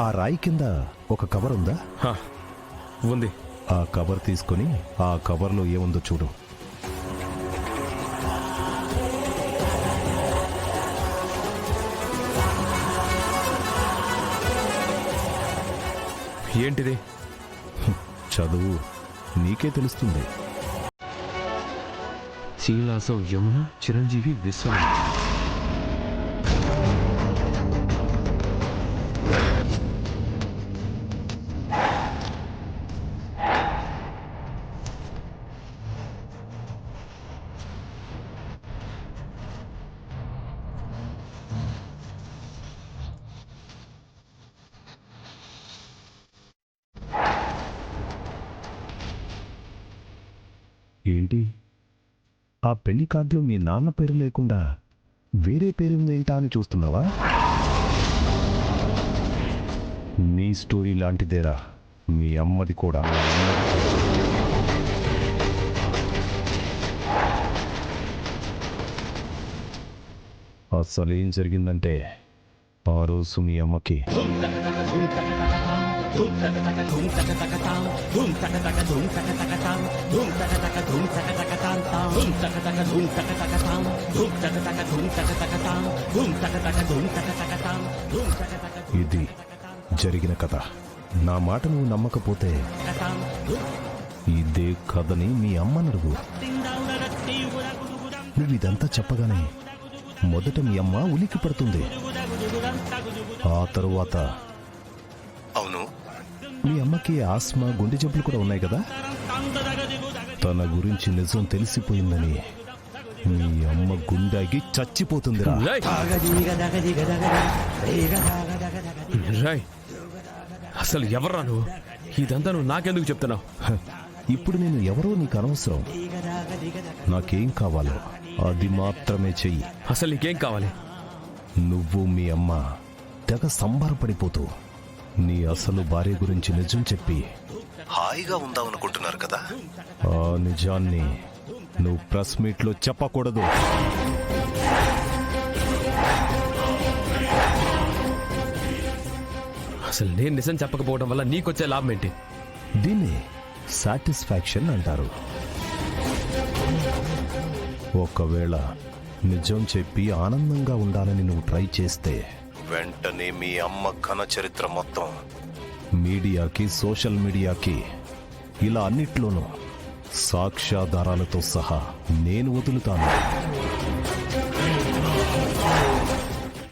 ఆ రాయి కింద ఒక కవర్ ఉందా? ఉంది. ఆ కవర్ తీసుకొని ఆ కవర్లో ఏముందో చూడు. ఏంటిది? చదువు, నీకే తెలుస్తుంది. శ్రీనివాసం, యమున, చిరంజీవి, విశ్వం. ఏంటి, ఆ పెళ్లి కార్డులో మీ నాన్న పేరు లేకుండా వేరే పేరు ఏంటా అని చూస్తున్నావా? నీ స్టోరీ లాంటిదేరా మీ అమ్మది కూడా. అసలు ఏం జరిగిందంటే, ఆ రోజు మీ అమ్మకి ఇది జరిగిన కథ. నా మాట నువ్వు నమ్మకపోతే ఇదే కథని మీ అమ్మనడుగు. నువ్వు ఇదంతా చెప్పగానే మొదట మీ అమ్మ ఉలిక్కి పడుతుంది. ఆ తరువాత అవును, మీ అమ్మకి ఆస్మా, గుండె జబ్బులు కూడా ఉన్నాయి కదా. తన గురించి నిజం తెలిసిపోయిందని మీ అమ్మ గుండెకి చచ్చిపోతుంది. అసలు ఎవర్రా నువ్వు? ఇదంతా నువ్వు నాకెందుకు చెప్తున్నావు? ఇప్పుడు నేను ఎవరో నీకు అనవసరం. నాకేం కావాలో అది మాత్రమే చెయ్యి. అసలు నీకేం కావాలి? నువ్వు మీ అమ్మ తెగ సంబరపడిపోతూ నీ అసలు భార్య గురించి నిజం చెప్పి హాయిగా ఉందామనుకుంటున్నారు కదా. ఆ నిజాన్ని నువ్వు ప్రెస్ మీట్ లో చెప్పకూడదు. అసలు నేను నిజం చెప్పకపోవడం వల్ల నీకొచ్చే లాభం ఏంటి? దీన్ని సాటిస్ఫాక్షన్ అంటారు. ఒకవేళ నిజం చెప్పి ఆనందంగా ఉండాలని నువ్వు ట్రై చేస్తే వెంటనే మీ అమ్మ ఘన చరిత్ర మొత్తం మీడియాకి, సోషల్ మీడియాకి, ఇలా అన్నిట్లోనూ సాక్ష్యాధారాలతో సహా నేను వదులుతాను.